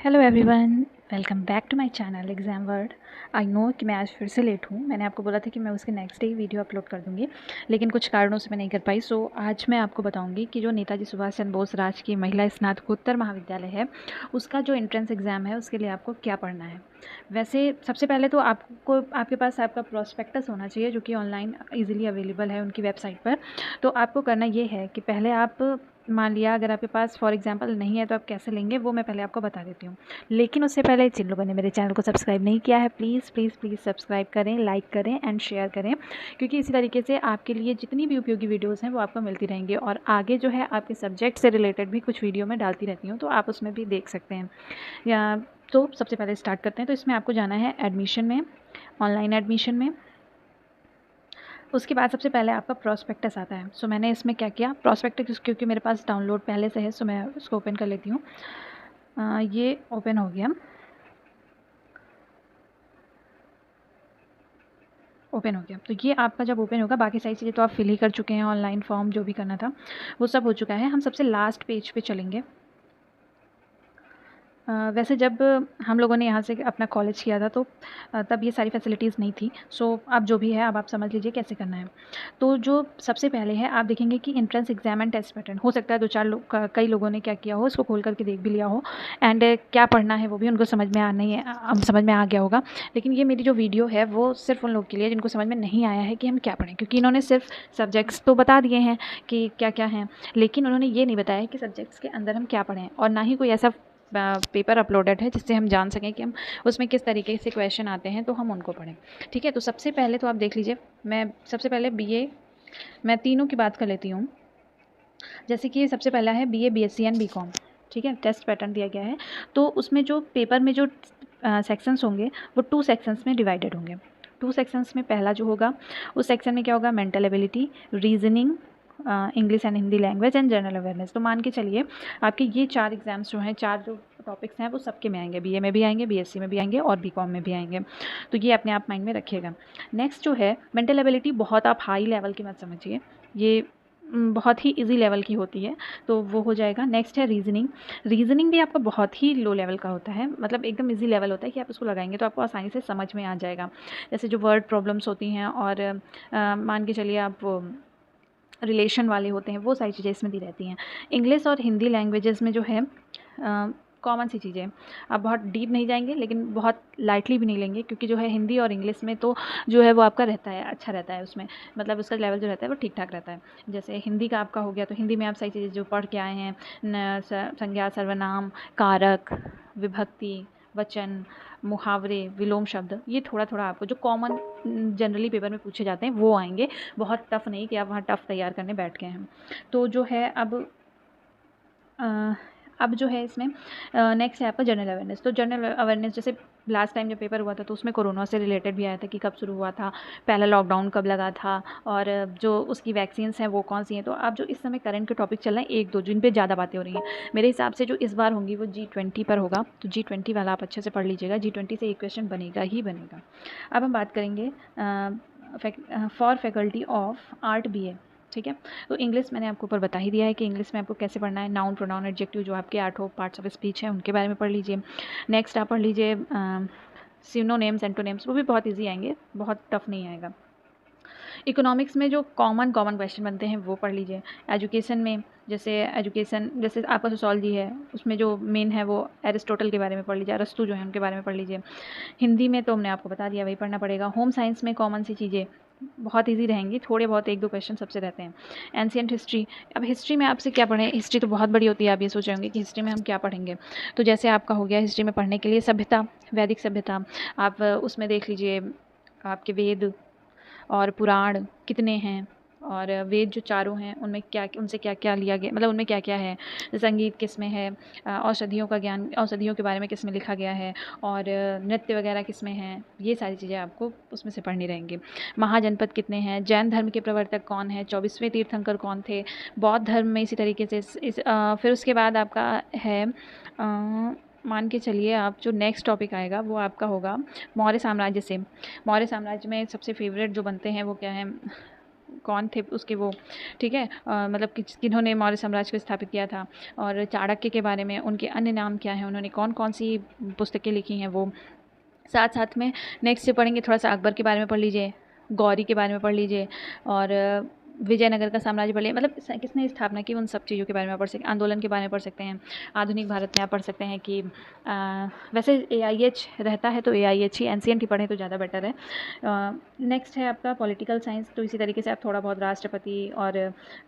Hello everyone, welcome back to my channel exam world. I know कि मैं आज फिर से लेट हूँ। मैंने आपको बोला था कि मैं उसके नेक्स्ट डे ही वीडियो अपलोड कर दूँगी, लेकिन कुछ कारणों से मैं नहीं कर पाई। सो आज मैं आपको बताऊँगी कि जो नेताजी सुभाष चंद्र बोस राजकीय महिला स्नातकोत्तर महाविद्यालय है, उसका जो एंट्रेंस एग्ज़ाम है उसके लिए आपको क्या पढ़ना है। वैसे सबसे पहले तो आपको आपके पास आपका प्रॉस्पेक्टस होना चाहिए, जो कि ऑनलाइन ईज़िली अवेलेबल है उनकी वेबसाइट पर। तो आपको करना ये है कि पहले आप मान लिया अगर आपके पास फॉर एग्ज़ाम्पल नहीं है तो आप कैसे लेंगे वो मैं पहले आपको बता देती हूँ। लेकिन उससे पहले जिन लोगों ने मेरे चैनल को सब्सक्राइब नहीं किया है, प्लीज़ प्लीज़ प्लीज़ सब्सक्राइब करें, लाइक करें एंड शेयर करें, क्योंकि इसी तरीके से आपके लिए जितनी भी उपयोगी वीडियोस हैं वो आपको मिलती रहेंगी। और आगे जो है आपके सब्जेक्ट से रिलेटेड भी कुछ वीडियो मैं डालती रहती हूँ, तो आप उसमें भी देख सकते हैं। या तो सबसे पहले स्टार्ट करते हैं। तो इसमें आपको जाना है एडमिशन में, ऑनलाइन एडमिशन में। उसके बाद सबसे पहले आपका प्रॉस्पेक्टस आता है। सो मैंने इसमें क्या किया, प्रॉस्पेक्टस क्योंकि मेरे पास डाउनलोड पहले से है, सो मैं उसको ओपन कर लेती हूँ। ये ओपन हो गया, ओपन हो गया। तो ये आपका जब ओपन होगा, बाकी सारी चीज़ें तो आप फिल ही कर चुके हैं, ऑनलाइन फॉर्म जो भी करना था वो सब हो चुका है। हम सबसे लास्ट पेज पे चलेंगे। वैसे जब हम लोगों ने यहाँ से अपना कॉलेज किया था तो तब ये सारी फैसिलिटीज़ नहीं थी। सो अब जो भी है अब आप समझ लीजिए कैसे करना है। तो जो सबसे पहले है, आप देखेंगे कि entrance exam and test pattern हो सकता है 2-4 लोग कई लोगों ने क्या किया हो, इसको खोल करके देख भी लिया हो एंड क्या पढ़ना है वो भी उनको समझ में समझ में आ गया होगा। लेकिन ये मेरी जो वीडियो है वो सिर्फ उन लोगों के लिए जिनको समझ में नहीं आया है कि हम क्या पढ़ें, क्योंकि इन्होंने सिर्फ सब्जेक्ट्स तो बता दिए हैं कि क्या क्या हैं, लेकिन उन्होंने ये नहीं बताया कि सब्जेक्ट्स के अंदर हम क्या पढ़ें, और ना ही कोई ऐसा पेपर अपलोडेड है जिससे हम जान सकें कि हम उसमें किस तरीके से क्वेश्चन आते हैं तो हम उनको पढ़ें। ठीक है, तो सबसे पहले तो आप देख लीजिए, मैं सबसे पहले बीए, मैं तीनों की बात कर लेती हूँ। जैसे कि सबसे पहला है बीए, बीएससी एंड बीकॉम। ठीक है, टेस्ट पैटर्न दिया गया है। तो उसमें जो पेपर में जो सेक्शंस होंगे वो 2 सेक्शंस में डिवाइडेड होंगे। 2 सेक्शंस में पहला जो होगा उस सेक्शन में क्या होगा, mental ability, reasoning, English and Hindi language and general awareness. तो मान के चलिए आपके ये 4 एग्जाम्स जो हैं, 4 जो टॉपिक्स हैं वो सबके में आएंगे, बीए में भी आएंगे, बीएससी में भी आएंगे और बीकॉम में भी आएंगे। तो ये अपने आप माइंड में रखिएगा। नेक्स्ट जो है मेंटल एबिलिटी, बहुत आप हाई लेवल की मत समझिए, ये बहुत ही इजी लेवल की होती है, तो वो हो जाएगा। नेक्स्ट है रीजनिंग। रीजनिंग भी आपका बहुत ही लो लेवल का होता है, मतलब एकदम इजी लेवल होता है कि आप उसको लगाएंगे तो आपको आसानी से समझ में आ जाएगा। जैसे जो वर्ड प्रॉब्लम्स होती हैं और मान के चलिए आप रिलेशन वाले होते हैं, वो सारी चीज़ें इसमें दी रहती हैं। इंग्लिश और हिंदी लैंग्वेजेस में जो है कॉमन सी चीज़ें, आप बहुत डीप नहीं जाएंगे लेकिन बहुत लाइटली भी नहीं लेंगे, क्योंकि जो है हिंदी और इंग्लिश में तो जो है वो आपका रहता है, अच्छा रहता है उसमें, मतलब उसका लेवल जो रहता है वो ठीक ठाक रहता है। जैसे हिंदी का आपका हो गया तो हिंदी में आप सारी चीज़ें जो पढ़ के आए हैं, संज्ञा, सर्वनाम, कारक, विभक्ति, वचन, मुहावरे, विलोम शब्द, ये थोड़ा थोड़ा आपको जो कॉमन जनरली पेपर में पूछे जाते हैं वो आएंगे। बहुत टफ नहीं कि आप वहाँ टफ तैयार करने बैठ गए हैं। तो जो है अब जो है इसमें नेक्स्ट है आपका जनरल अवेयरनेस। तो जनरल अवेयरनेस जैसे लास्ट टाइम जब पेपर हुआ था तो उसमें कोरोना से रिलेटेड भी आया था कि कब शुरू हुआ था, पहला लॉकडाउन कब लगा था, और जो उसकी वैक्सीन्स हैं वो कौन सी हैं। तो आप जो इस समय करंट के टॉपिक चल रहे हैं, 1-2 जिन पे ज़्यादा बातें हो रही हैं, मेरे हिसाब से जो इस बार होंगी वो G20 पर होगा। तो G20 वाला आप अच्छे से पढ़ लीजिएगा, G20 से एक क्वेश्चन बनेगा ही बनेगा। अब हम बात करेंगे for faculty of art BA. ठीक है, तो इंग्लिश मैंने आपको ऊपर बता ही दिया है कि इंग्लिश में आपको कैसे पढ़ना है। नाउन, प्रोनाउन, एडजेक्टिव, जो आपके 8 पार्ट्स ऑफ स्पीच हैं उनके बारे में पढ़ लीजिए। नेक्स्ट आप पढ़ लीजिए सिनोनिम्स, एंटोनिम्स, वो भी बहुत इजी आएंगे, बहुत टफ नहीं आएगा। इकोनॉमिक्स में जो कॉमन क्वेश्चन बनते हैं वो पढ़ लीजिए। एजुकेशन में जैसे आपका सोशोलॉजी है, उसमें जो मेन है वो एरिस्टोटल के बारे में पढ़ लीजिए, अरस्तु जो है उनके बारे में पढ़ लीजिए। हिंदी में तो हमने आपको बता दिया, वही पढ़ना पड़ेगा। होम साइंस में कॉमन सी चीज़ें बहुत इजी रहेंगी, थोड़े बहुत 1-2 क्वेश्चन सबसे रहते हैं। एंशिएंट हिस्ट्री, अब हिस्ट्री में आपसे क्या पढ़ें, हिस्ट्री तो बहुत बड़ी होती है, आप ये सोच रहे होंगे कि हिस्ट्री में हम क्या पढ़ेंगे। तो जैसे आपका हो गया हिस्ट्री में पढ़ने के लिए सभ्यता, वैदिक सभ्यता, आप उसमें देख लीजिए आपके वेद और पुराण कितने हैं, और वेद जो चारों हैं उनमें क्या, उनसे क्या क्या लिया गया, मतलब उनमें क्या क्या है। संगीत किस में है, औषधियों का ज्ञान, औषधियों के बारे में किस में लिखा गया है, और नृत्य वगैरह किस में है, ये सारी चीज़ें आपको उसमें से पढ़नी रहेंगी। महाजनपद कितने हैं, जैन धर्म के प्रवर्तक कौन है, 24वें तीर्थंकर कौन थे, बौद्ध धर्म में इसी तरीके से फिर उसके बाद आपका है मान के चलिए आप जो नेक्स्ट टॉपिक आएगा वो आपका होगा मौर्य साम्राज्य से। मौर्य साम्राज्य में सबसे फेवरेट जो बनते हैं वो क्या है, कौन थे उसके वो, ठीक है, मतलब किन्होंने मौर्य साम्राज्य को स्थापित किया था, और चाणक्य के बारे में उनके अन्य नाम क्या हैं, उन्होंने कौन कौन सी पुस्तकें लिखी हैं वो। साथ साथ में नेक्स्ट से पढ़ेंगे थोड़ा सा अकबर के बारे में पढ़ लीजिए, गौरी के बारे में पढ़ लीजिए, और विजयनगर का साम्राज्य पढ़ लीजिए, मतलब किसने स्थापना की उन सब चीज़ों के बारे में पढ़ सकते हैं, आंदोलन के बारे में पढ़ सकते हैं। आधुनिक भारत में आप पढ़ सकते हैं कि वैसे AIH रहता है तो AIH ही, एनसीएंट ही पढ़ें तो ज़्यादा बेटर है। नेक्स्ट है आपका पॉलिटिकल साइंस, तो इसी तरीके से आप थोड़ा बहुत राष्ट्रपति और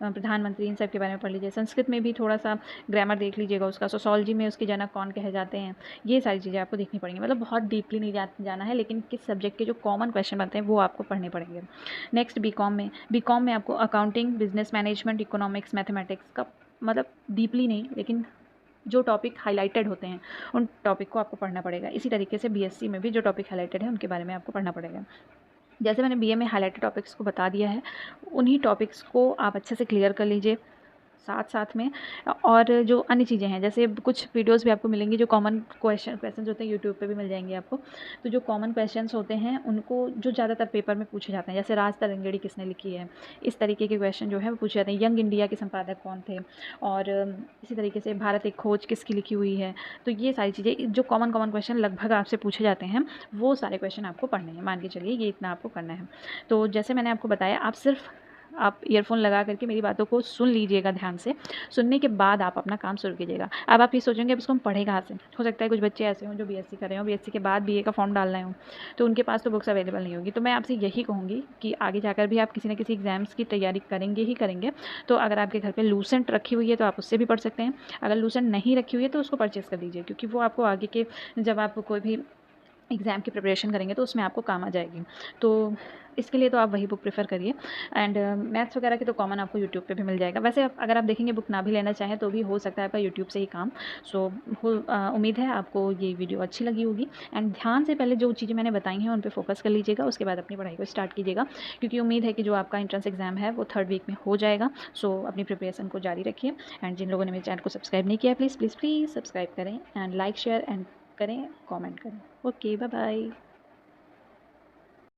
प्रधानमंत्री इन सब के बारे में पढ़ लीजिए। संस्कृत में भी थोड़ा सा ग्रामर देख लीजिएगा उसका, सोशोलॉजी में उसके जनक कौन कहे जाते हैं, ये सारी चीज़ें आपको देखनी पड़ेंगी। मतलब बहुत डीपली नहीं जाना है, लेकिन किस सब्जेक्ट के जो कॉमन क्वेश्चन बनते हैं वो आपको पढ़ने पड़ेंगे। नेक्स्ट बीकॉम में आपको accounting, business management, economics, mathematics का, मतलब डीपली नहीं, लेकिन जो टॉपिक हाईलाइटेड होते हैं उन टॉपिक को आपको पढ़ना पड़ेगा। इसी तरीके से BSc में भी जो टॉपिक हाईलाइटेड है उनके बारे में आपको पढ़ना पड़ेगा। जैसे मैंने BA में हाईलाइटेड टॉपिक्स को बता दिया है, उन्हीं टॉपिक्स को आप अच्छे से क्लियर कर लीजिए साथ साथ में। और जो अन्य चीज़ें हैं, जैसे कुछ वीडियोस भी आपको मिलेंगी जो कॉमन क्वेश्चंस होते हैं, यूट्यूब पे भी मिल जाएंगे आपको। तो जो कॉमन क्वेश्चंस होते हैं उनको, जो ज़्यादातर पेपर में पूछे जाते हैं, जैसे राज तरंगिणी किसने लिखी है, इस तरीके के क्वेश्चन जो है वो पूछे जाते हैं। यंग इंडिया के संपादक कौन थे, और इसी तरीके से भारत एक खोज किसकी लिखी हुई है। तो ये सारी चीज़ें जो कॉमन क्वेश्चन लगभग आपसे पूछे जाते हैं, वो सारे क्वेश्चन आपको पढ़ने हैं। मान के चलिए ये इतना आपको करना है। तो जैसे मैंने आपको बताया, आप ईयरफोन लगा करके मेरी बातों को सुन लीजिएगा ध्यान से। सुनने के बाद आप अपना काम शुरू कीजिएगा। अब आप ये सोचेंगे अब इसको हम पढ़े कहाँ से। हो सकता है कुछ बच्चे ऐसे हों जो BSc कर रहे हो, BSc के बाद BA का फॉर्म डालना हो, तो उनके पास तो बुक्स अवेलेबल नहीं होगी। तो मैं आपसे यही कहूँगी कि आगे जाकर भी आप किसी न किसी एग्ज़ाम्स की तैयारी करेंगे ही करेंगे। तो अगर आपके घर पर लूसेंट रखी हुई है तो आप उससे भी पढ़ सकते हैं। अगर लूसेंट नहीं रखी हुई है तो उसको परचेज़ कर लीजिए, क्योंकि वो आपको आगे के, जब आप कोई भी एग्ज़ाम की प्रिपरेशन करेंगे तो उसमें आपको काम आ जाएगी। तो इसके लिए तो आप वही बुक प्रेफर करिए। एंड मैथ्स वगैरह की तो कॉमन आपको यूट्यूब पे भी मिल जाएगा। वैसे अगर आप देखेंगे बुक ना भी लेना चाहें तो भी हो सकता है आपका यूट्यूब से ही काम। सो उम्मीद है आपको ये वीडियो अच्छी लगी होगी। एंड ध्यान से पहले जो चीज़ें मैंने बताई हैं उन पर फोकस कर लीजिएगा, उसके बाद अपनी पढ़ाई को स्टार्ट कीजिएगा, क्योंकि उम्मीद है कि जो आपका एंट्रेंस एग्ज़ाम है वो 3rd वीक में हो जाएगा। सो अपनी प्रिपरेशन को जारी रखिए। एंड जिन लोगों ने मेरे चैनल को सब्सक्राइब नहीं किया, प्लीज़ प्लीज़ प्लीज़ सब्सक्राइब करें, एंड लाइक शेयर एंड करें, कमेंट करें। Okay, bye bye.